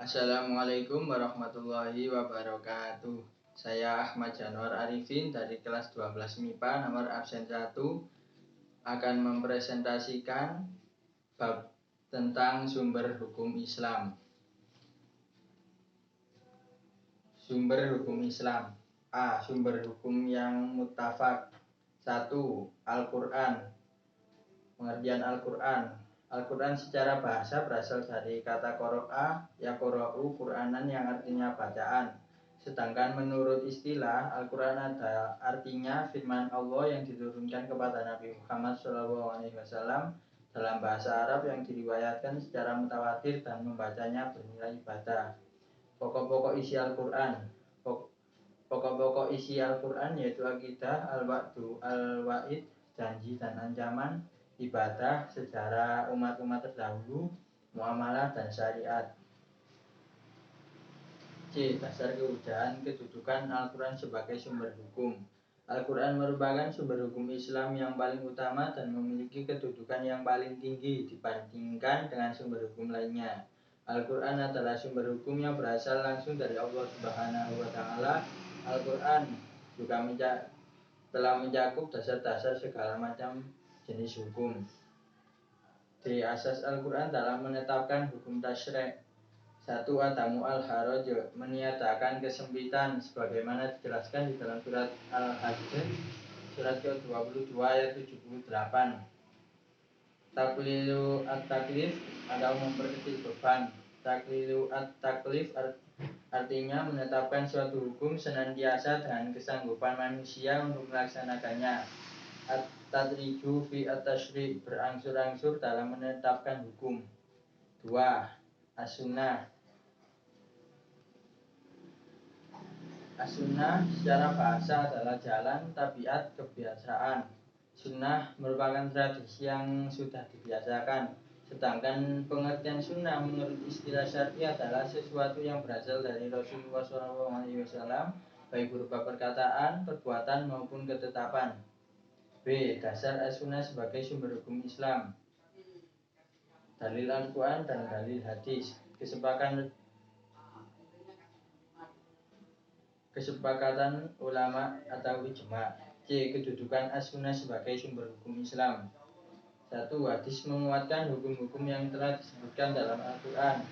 Assalamualaikum warahmatullahi wabarakatuh. Saya Ahmad Januar Arifin dari kelas 12 MIPA nomor absen 1 akan mempresentasikan bab tentang sumber hukum Islam. Sumber hukum Islam. A. Sumber hukum yang muttafaq. 1. Al-Quran. Pengertian Al-Quran. Al-Quran secara bahasa berasal dari kata qara'a, yaqra'u Qur'anan yang artinya bacaan. Sedangkan menurut istilah, Al-Quran ada artinya firman Allah yang diturunkan kepada Nabi Muhammad SAW dalam bahasa Arab yang diriwayatkan secara mutawatir dan membacanya bernilai ibadah. Pokok-pokok isi Al-Quran. Pokok-pokok isi Al-Quran yaitu akidah, al-wa'du, al-wa'id, janji dan ancaman, ibadah, sejarah umat-umat terdahulu, muamalah dan syariat. C. Dasar keudahan kedudukan Al-Quran sebagai sumber hukum. Al-Quran merupakan sumber hukum Islam yang paling utama dan memiliki kedudukan yang paling tinggi dibandingkan dengan sumber hukum lainnya. Al-Quran adalah sumber hukum yang berasal langsung dari Allah Subhanahu wa Ta'ala. Al-Quran juga telah mencakup dasar-dasar segala macam jenis hukum. D. Asas Al-Quran dalam menetapkan hukum tasyri'. 1. Adamu al-haraj, meniadakan kesempitan sebagaimana dijelaskan di dalam surat Al-Hajj surat ke-22 ayat 78. Taqlilu at-taklif atau memperkecil beban. Taqlilu at-taklif artinya menetapkan suatu hukum senantiasa dengan kesanggupan manusia untuk melaksanakannya. At-tadriju fi at-tasyri', berangsur-angsur dalam menetapkan hukum. 2. As-sunnah. As-sunnah secara bahasa adalah jalan, tabiat, kebiasaan. Sunnah merupakan tradisi yang sudah dibiasakan. Sedangkan pengertian sunnah menurut istilah syar'i adalah sesuatu yang berasal dari Rasulullah SAW, baik berupa perkataan, perbuatan maupun ketetapan. B. Dasar as-sunnah sebagai sumber hukum Islam. Dalil Al-Quran dan dalil hadis. Kesepakatan ulama atau ijma'. C. Kedudukan as-sunnah sebagai sumber hukum Islam. 1. Hadis menguatkan hukum-hukum yang telah disebutkan dalam Al-Quran.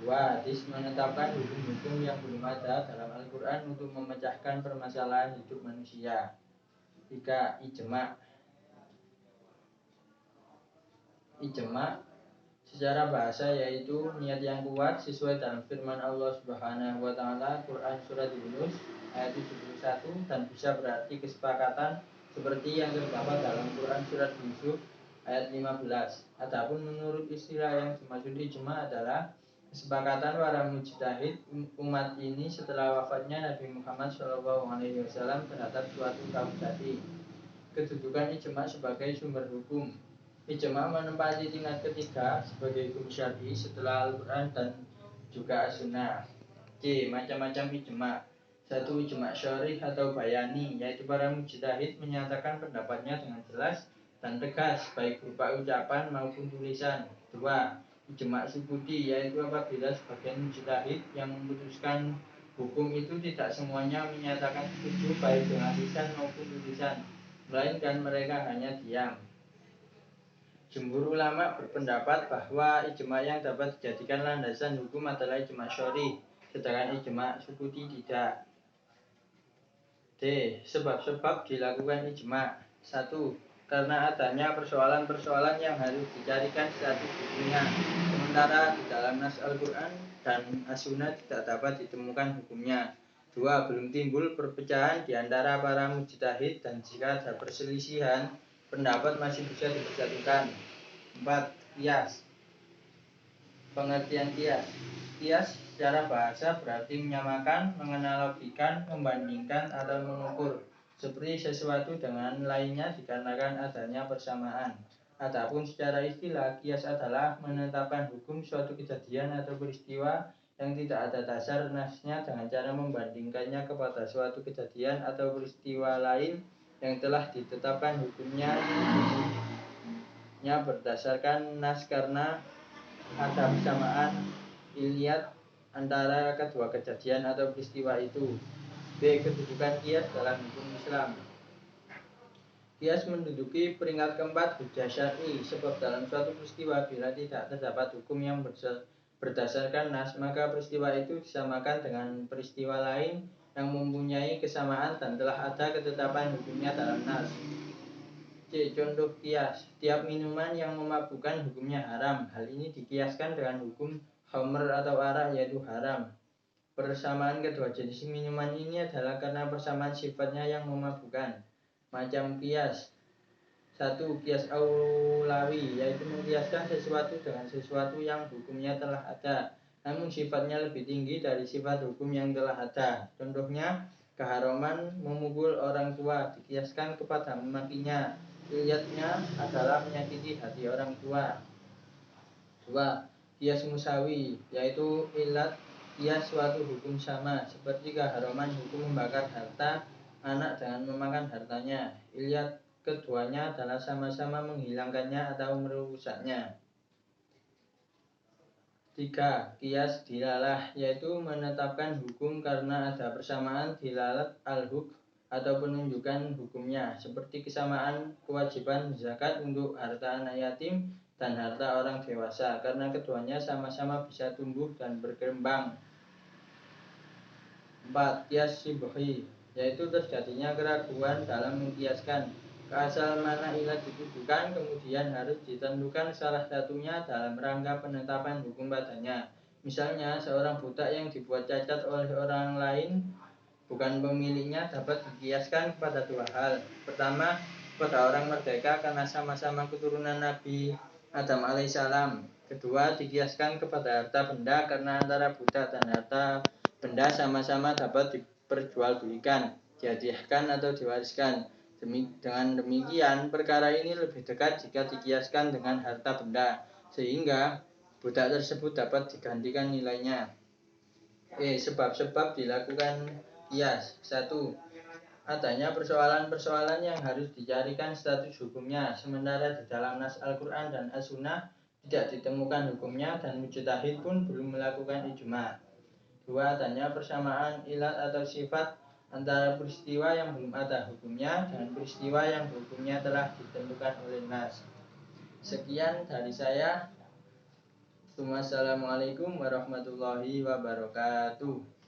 2. Hadis menetapkan hukum-hukum yang belum ada dalam Al-Quran untuk memecahkan permasalahan hidup manusia. 3. Ijma'. Ijma' secara bahasa yaitu niat yang kuat sesuai dalam firman Allah Subhanahu wa Ta'ala Quran surat Yunus ayat 71 dan bisa berarti kesepakatan seperti yang terdapat dalam Quran surat Yusuf ayat 15. Adapun menurut istilah yang dimaksud ijma' adalah kesepakatan para mujtahid umat ini setelah wafatnya Nabi Muhammad SAW terhadap suatu kaum tadi. Kedudukan ijma' sebagai sumber hukum. Ijma' menempati tingkat ketiga sebagai hukum syar'i setelah Al-Quran dan juga as-sunnah. C. Macam-macam ijma'. 1. Ijma' syar'i atau bayani, yaitu para mujtahid menyatakan pendapatnya dengan jelas dan tegas baik berupa ucapan maupun tulisan. 2. Ijma' sukuti, yaitu apabila sebagian mujtahid yang memutuskan hukum itu tidak semuanya menyatakan setuju baik dengan lisan maupun tulisan, melainkan mereka hanya diam. Jumhur ulama berpendapat bahwa ijma' yang dapat dijadikan landasan hukum adalah ijma' syar'i, sedangkan ijma' sukuti tidak. D. Sebab-sebab dilakukan ijma'. 1. Karena adanya persoalan-persoalan yang harus dicarikan status hukumnya, sementara di dalam nas Al-Quran dan as-sunnah tidak dapat ditemukan hukumnya. 2. Belum timbul perpecahan di antara para mujtahid dan jika ada perselisihan, pendapat masih bisa dipersatukan. 4. Qiyas. Pengertian qiyas. Qiyas secara bahasa berarti menyamakan, menganalogikan, membandingkan atau mengukur seperti sesuatu dengan lainnya dikarenakan adanya persamaan. Adapun secara istilah, qiyas adalah menetapkan hukum suatu kejadian atau peristiwa yang tidak ada dasar nasnya dengan cara membandingkannya kepada suatu kejadian atau peristiwa lain yang telah ditetapkan hukumnya berdasarkan nas karena ada persamaan ilmiah antara kedua kejadian atau peristiwa itu. B. Kedudukan kias dalam hukum Islam. Kias menduduki peringkat keempat hujjah syar'i, sebab dalam suatu peristiwa bila tidak terdapat hukum yang berdasarkan nas, maka peristiwa itu disamakan dengan peristiwa lain yang mempunyai kesamaan dan telah ada ketetapan hukumnya dalam nas. C. Contoh kias. Tiap minuman yang memabukkan hukumnya haram. Hal ini dikiaskan dengan hukum khamr atau arak, yaitu haram. Persamaan kedua jenis minuman ini adalah karena persamaan sifatnya yang memabukkan. Macam kias. 1. Kias aulawi, yaitu mengkiaskan sesuatu dengan sesuatu yang hukumnya telah ada, namun sifatnya lebih tinggi dari sifat hukum yang telah ada. Contohnya, keharaman memukul orang tua dikiaskan kepada memakinya. Ilatnya adalah menyakiti hati orang tua. 2. Kias musawi, yaitu ilat kias suatu hukum sama, seperti keharaman hukum membakar harta anak dengan memakan hartanya. Ilat keduanya adalah sama-sama menghilangkannya atau merusaknya. 3. Kias dilalah, yaitu menetapkan hukum karena ada persamaan dilalat al-hukm atau penunjukan hukumnya, seperti kesamaan kewajiban zakat untuk harta anak yatim dan harta orang dewasa, karena keduanya sama-sama bisa tumbuh dan berkembang. 4. Kias syibhi, yaitu terjadinya keraguan dalam mengkiaskan. Keasal mana ilat dituduhkan kemudian harus ditentukan salah satunya dalam rangka penetapan hukum padanya. Misalnya, seorang budak yang dibuat cacat oleh orang lain bukan pemiliknya dapat dikiaskan kepada dua hal. Pertama, kepada orang merdeka karena sama-sama keturunan Nabi Adam alaihissalam. Kedua, dikiaskan kepada harta benda karena antara budak dan harta benda sama-sama dapat diperjualbelikan, dihadiahkan atau diwariskan. Dengan demikian, perkara ini lebih dekat jika dikiaskan dengan harta benda, sehingga budak tersebut dapat digantikan nilainya. Sebab-sebab dilakukan kias. 1. Adanya persoalan-persoalan yang harus dicarikan status hukumnya, sementara di dalam nas Al-Quran dan As-Sunnah tidak ditemukan hukumnya dan mujtahid pun belum melakukan ijma'. 2. Adanya persamaan ilat atau sifat antara peristiwa yang belum ada hukumnya dan peristiwa yang hukumnya telah ditentukan oleh nas. Sekian dari saya. Assalamualaikum warahmatullahi wabarakatuh.